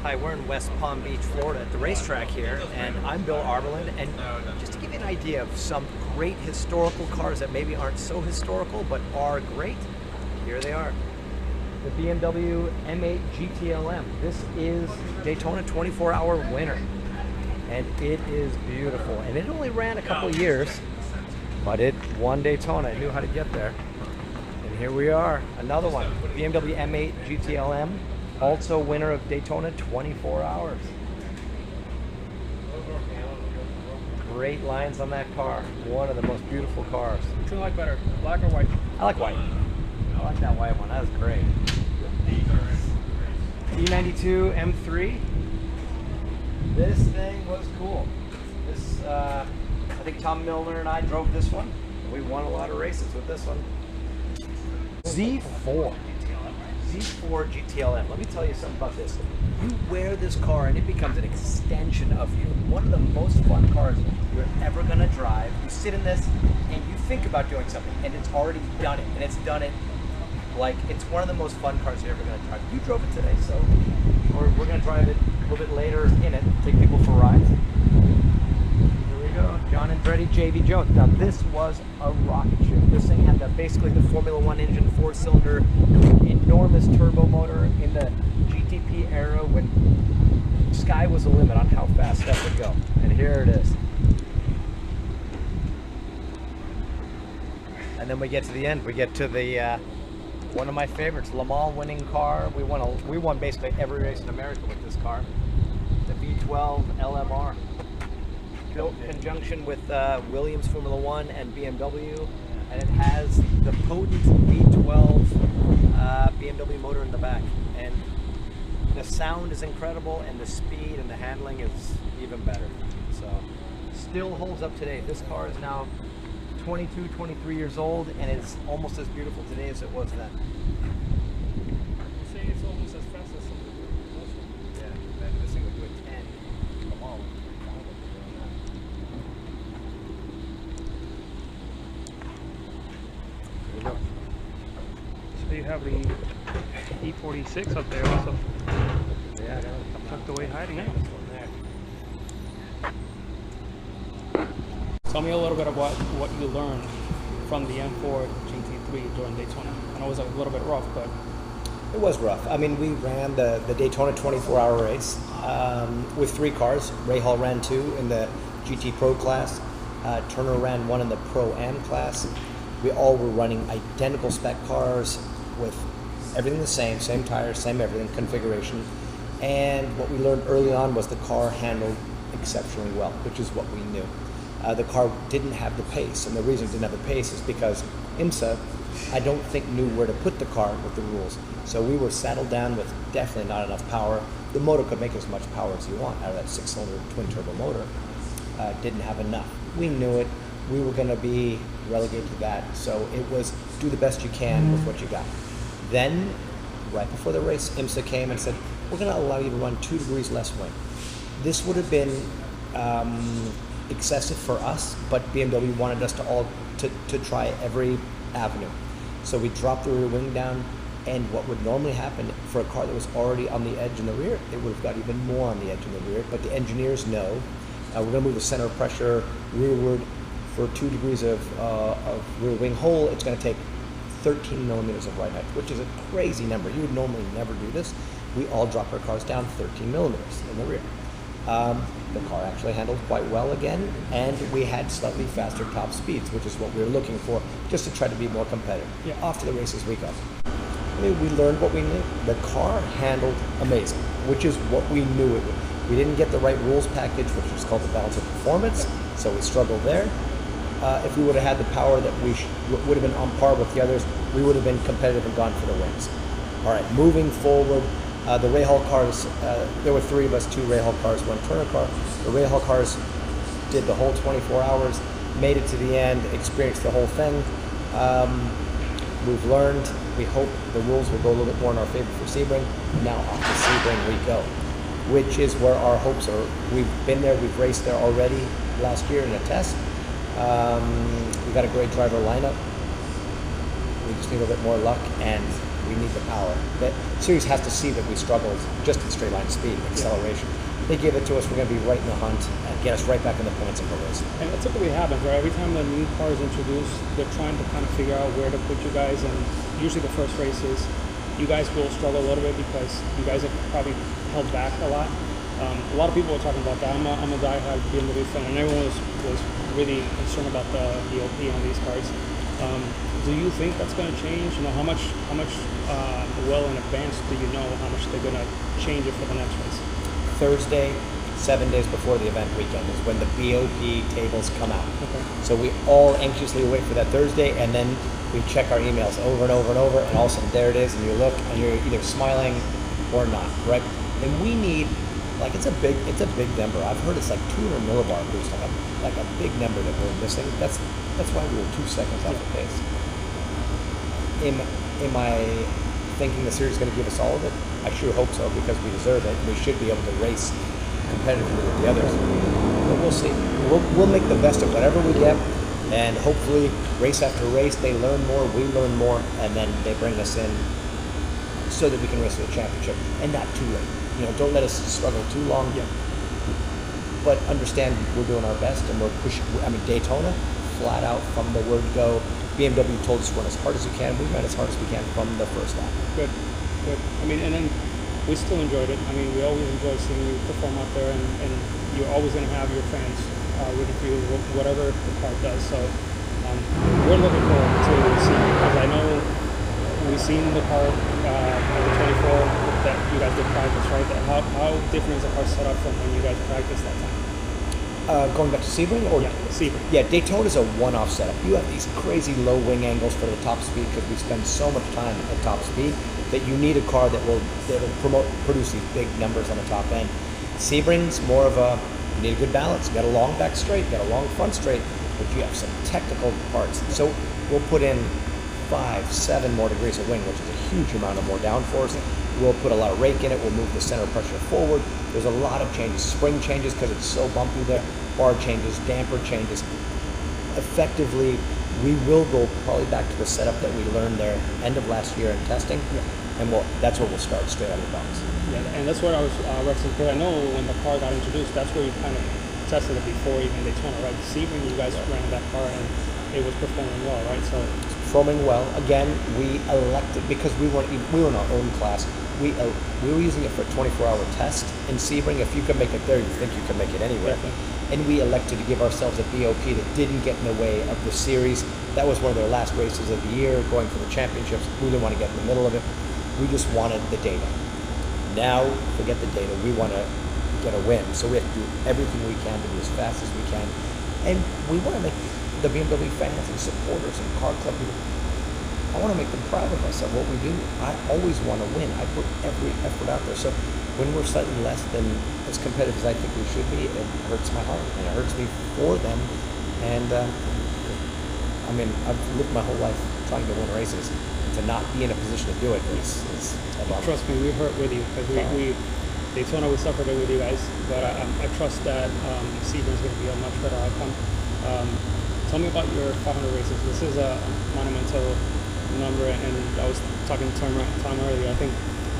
Hi, we're in West Palm Beach, Florida at the racetrack here, and I'm Bill Auberlen, and just to give you an idea of some great historical cars that maybe aren't so historical but are great, here they are. The BMW M4 GT3. This is Daytona 24-hour winner, and it is beautiful. And it only ran a couple of years, but it won Daytona. It knew how to get there. And here we are, another one. BMW M4 GT3, also winner of Daytona 24 hours. Great lines on that car. One of the most beautiful cars. Which do you like better, black or white? I like white. I like that white one. That was great. E92 M3. This thing was cool. This, I think Tom Milner and I drove this one. We won a lot of races with this one. Z4 GT3. Let me tell you something about this. You wear this car and it becomes an extension of you. One of the most fun cars you're ever gonna drive. You sit in this and you think about doing something and it's already done it. And it's done it like it's one of the most fun cars you're ever gonna drive. You drove it today, so we're gonna drive it a little bit later in it, take people for rides. Here we go, John Andretti, JV Jones. Now this was a rocket ship. This thing had basically the Formula One engine, 4-cylinder, enormous turbo motor in the GTP era when sky was the limit on how fast that would go. And here it is. And then we get to the end. We get to the one of my favorites, Le Mans winning car. We won basically every race in America with this car. The V12 LMR. Built in conjunction with Williams Formula One and BMW, and it has the potent V12 BMW motor in the back, and the sound is incredible, and the speed and the handling is even better. So, still holds up today. This car is now 22, 23 years old, and it's almost as beautiful today as it was then. You say it's almost as fast as something. Yeah, this thing would do a 10. Come on. So you have the E46 up there also. Yeah, Tucked away hiding out. this one there. Tell me a little bit about what you learned from the M4 GT3 during Daytona. I know it was a little bit rough, but It was rough. I mean, we ran the Daytona 24-hour race with 3 cars. Ray Hall ran 2 in the GT Pro class. Turner ran 1 in the Pro Am class. We all were running identical spec cars with everything the same tires, same everything, configuration. And what we learned early on was the car handled exceptionally well, which is what we knew. The car didn't have the pace, and the reason it didn't have the pace is because IMSA, I don't think, knew where to put the car with the rules. So we were saddled down with definitely not enough power. The motor could make as much power as you want out of that 6-cylinder twin-turbo motor. Didn't have enough. We knew it. We were going to be relegated to that. So it was do the best you can with what you got. Then, right before the race, IMSA came and said, we're going to allow you to run 2 degrees less wing. This would have been excessive for us, but BMW wanted us to try every avenue. So we dropped the rear wing down, and what would normally happen for a car that was already on the edge in the rear, it would have got even more on the edge in the rear. But the engineers know we're going to move the center of pressure rearward for 2 degrees of rear wing hole. It's going to take 13 millimeters of right height, which is a crazy number. You would normally never do this. We all dropped our cars down 13 millimeters in the rear. The car actually handled quite well again, and we had slightly faster top speeds, which is what we were looking for, just to try to be more competitive. Yeah. Off to the races we go. I mean, we learned what we knew. The car handled amazing, which is what we knew it would. We didn't get the right rules package, which was called the balance of performance, so we struggled there. If we would have had the power that we would have been on par with the others, we would have been competitive and gone for the wins. All right, moving forward. The Ray Hall cars, there were 3 of us, 2 Ray Hall cars, 1 Turner car. The Ray Hall cars did the whole 24 hours, made it to the end, experienced the whole thing. We've learned, we hope the rules will go a little bit more in our favor for Sebring. Now off to Sebring we go, which is where our hopes are. We've been there, we've raced there already last year in a test. We've got a great driver lineup. We just need a little bit more luck, and We need the power. That series has to see that we struggled just in straight line speed, acceleration. They give it to us, we're going to be right in the hunt and get us right back in the points and go racing. And it typically happens, right? Every time a new car is introduced, they're trying to kind of figure out where to put you guys, and usually the first races, you guys will struggle a little bit because you guys have probably held back a lot. A lot of people are talking about that. I'm a diehard BMW fan, and everyone was really concerned about the OP on these cars. Do you think that's going to change? You know, how much well in advance do you know how much they're going to change it for the next race? Thursday, 7 days before the event weekend, is when the BOP tables come out. Okay. So we all anxiously wait for that Thursday, and then we check our emails over and over and over, and all of a sudden there it is, and you look, and you're either smiling or not, right? And we need, like, it's a big number. I've heard it's like 200 millibar boost, like a big number that we're missing. That's why we were 2 seconds off the pace. Am I thinking the series is going to give us all of it? I sure hope so, because we deserve it. We should be able to race competitively with the others. But we'll see. We'll make the best of whatever we get, and hopefully race after race they learn more, we learn more, and then they bring us in so that we can race for the championship, and not too late. You know, don't let us struggle too long. Yeah. But understand we're doing our best, and we're pushing. I mean, Daytona, flat out from the word go. BMW told us to run as hard as we can. We ran as hard as we can from the first lap. Good. I mean, and then we still enjoyed it. I mean, we always enjoy seeing you perform out there, and you're always going to have your fans rooting for you, whatever the car does. So we're looking forward to seeing you, because I know we've seen the car at the 24 that you guys did practice, right? How different is the car set up from when you guys practiced that time? Going back to Sebring? Yeah, Sebring. Yeah, Daytona's a one-off setup. You have these crazy low wing angles for the top speed, because we spend so much time at top speed that you need a car that will produce these big numbers on the top end. Sebring's more of a, you need a good balance. You got a long back straight, you got a long front straight, but you have some technical parts. So we'll put in 5-7 more degrees of wing, which is a huge amount of more downforce. We'll put a lot of rake in it. We'll move the center of pressure forward. There's a lot of changes. Spring changes because it's so bumpy there. Bar changes, damper changes. Effectively, we will go probably back to the setup that we learned there end of last year in testing, and that's where we'll start straight out of the box. Yeah, and that's what I was referencing, because I know when the car got introduced, that's where you kind of tested it before even Daytona, right? Sebring, you guys ran that car and it was performing well, right? So performing well. Again, we elected, because we were in our own class. We were using it for a 24-hour test in Sebring. If you can make it there, you think you can make it anywhere. And we elected to give ourselves a BOP that didn't get in the way of the series. That was one of their last races of the year, going for the championships. We didn't want to get in the middle of it. We just wanted the data. Now, forget the data. We want to get a win. So we have to do everything we can to be as fast as we can. And we want to make the BMW fans and supporters and car club people, I want to make them proud of us, of what we do. I always want to win. I put every effort out there. So when we're slightly less than as competitive as I think we should be, it hurts my heart, and it hurts me for them. And I mean, I've lived my whole life trying to win races. To not be in a position to do it is a bummer. Trust me, we hurt with you, because we Daytona, we suffered it with you guys, but I trust that Sebring's going to be a much better outcome. Tell me about your 500 races. This is a monumental number, and I was talking to Tom earlier. I think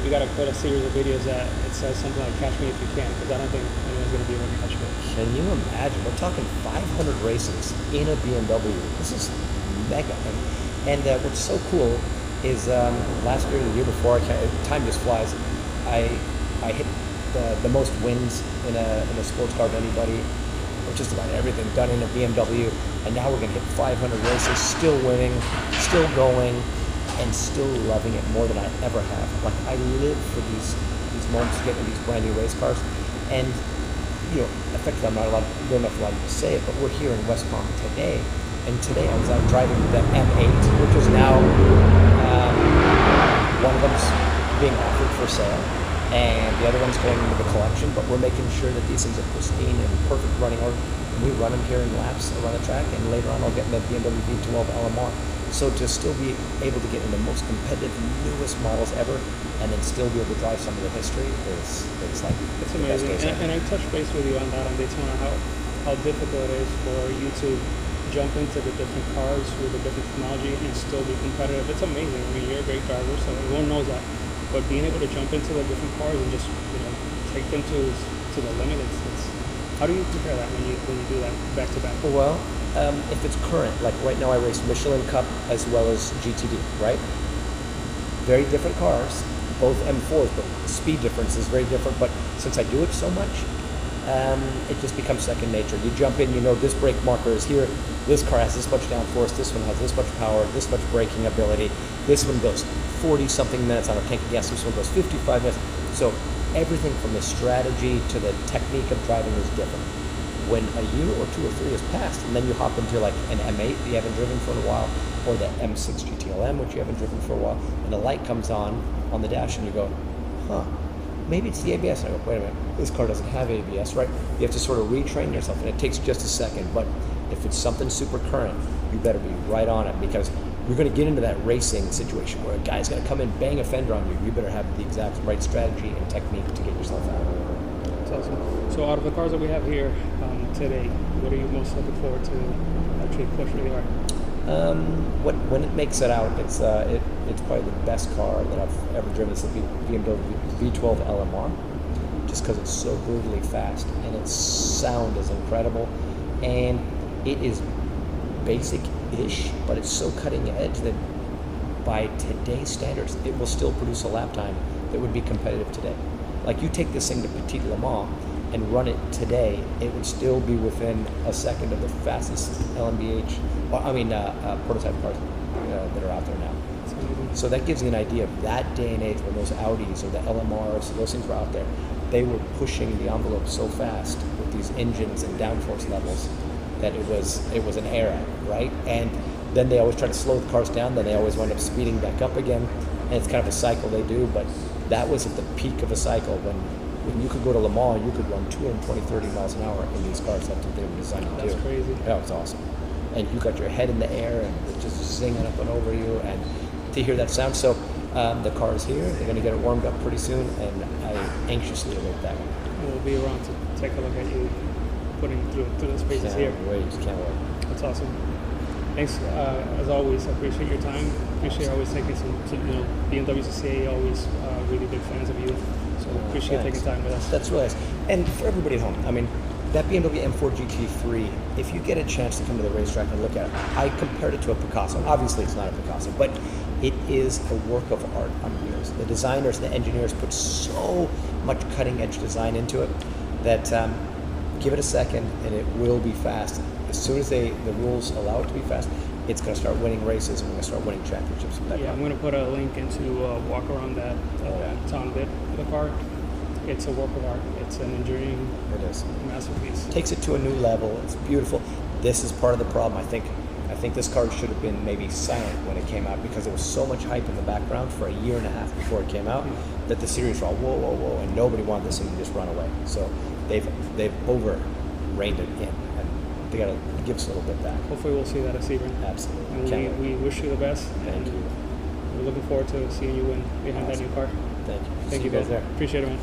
we got to put a series of videos that it says something like "Catch me if you can," because I don't think anyone's going to be able to catch me. Can you imagine? We're talking 500 races in a BMW. This is mega. And what's so cool is last year, the year before, time just flies. I hit the most wins in a sports car of anybody, or just about everything done in a BMW. And now we're going to hit 500 races, still winning, still going, and still loving it more than I ever have. Like, I live for these moments to get in these brand new race cars. And, you know, effectively, I'm not allowed to say it, but we're here in West Palm today. And today I was out driving the M8, which is now, one of them's being offered for sale, and the other one's going into the collection, but we're making sure that these things are pristine and perfect running order. And we run them here in laps around the track, and later on I'll get in the BMW V12 LMR. So to still be able to get in the most competitive, newest models ever, and then still be able to drive some of the history is like it's amazing. And I touched base with you on that on Daytona, how difficult it is for you to jump into the different cars with the different technology and still be competitive. It's amazing. I mean, you're a great driver, so everyone knows that. But being able to jump into the different cars and just take them to the limit, it's how do you compare that when you do that back to back? Well, if it's current, like right now I race Michelin Cup as well as GTD, right? Very different cars, both M4s, but the speed difference is very different. But since I do it so much, it just becomes second nature. You jump in, you know this brake marker is here, this car has this much downforce, this one has this much power, this much braking ability, this one goes 40-something minutes on a tank of gas, this one goes 55 minutes. So everything from the strategy to the technique of driving is different. When a year or 2 or 3 has passed, and then you hop into like an M8 that you haven't driven for a while, or the M6 GTLM, which you haven't driven for a while, and the light comes on the dash, and you go, huh, maybe it's the ABS. And I go, wait a minute, this car doesn't have ABS, right? You have to sort of retrain yourself, and it takes just a second. But if it's something super current, you better be right on it, because you're going to get into that racing situation where a guy's going to come in, bang a fender on you. You better have the exact right strategy and technique to get yourself out. That's awesome. So out of the cars that we have here today, what are you most looking forward to actually push really hard? When it makes it out, it's probably the best car that I've ever driven. It's the BMW V12 LMR, just because it's so brutally fast and its sound is incredible, and it is basic-ish, but it's so cutting edge that by today's standards, it will still produce a lap time that would be competitive today. Like you take this thing to Petit Le Mans and run it today, it would still be within a second of the fastest LMBH, prototype cars that are out there now. So that gives you an idea of that day and age when those Audis or the LMRs, those things were out there. They were pushing the envelope so fast with these engines and downforce levels that it was an era, right? And then they always try to slow the cars down, then they always wind up speeding back up again, and it's kind of a cycle they do, but that was at the peak of a cycle when you could go to Le Mans, you could run 220, 30 miles an hour in these cars. That's what they were designed to do. That's crazy. Yeah, it was awesome. And you got your head in the air and it's just singing up and over you, and to hear that sound. So the car is here. They're going to get it warmed up pretty soon, and I anxiously await that one. We'll be around to take a look at you putting through the spaces here. Can't wait. That's awesome. Thanks, as always. I appreciate your time. Appreciate always taking some BMW CCA, always really big fans of you. So appreciate taking time with us. That's really nice. And for everybody at home, I mean, that BMW M4 GT3, if you get a chance to come to the racetrack and look at it, I compared it to a Picasso. Obviously, it's not a Picasso, but it is a work of art on wheels. The designers, the engineers put so much cutting-edge design into it that give it a second and it will be fast. As soon as the rules allow it to be fast, it's going to start winning races and we're going to start winning championships with that car. I'm going to put a link into walk around that town bit of the car. It's a work of art. It's an engineering masterpiece. Takes it to a new level. It's beautiful. This is part of the problem. I think this car should have been maybe silent when it came out because there was so much hype in the background for a year and a half before it came out that the series were all whoa, whoa, whoa, and nobody wanted this thing to just run away. So they've over-reined it in, and they got to give us a little bit back. Hopefully we'll see that at Sebring. Absolutely. And we wish you the best. Thank you. We're looking forward to seeing you behind that new car. Thank you. Thank you guys there. Appreciate it, man.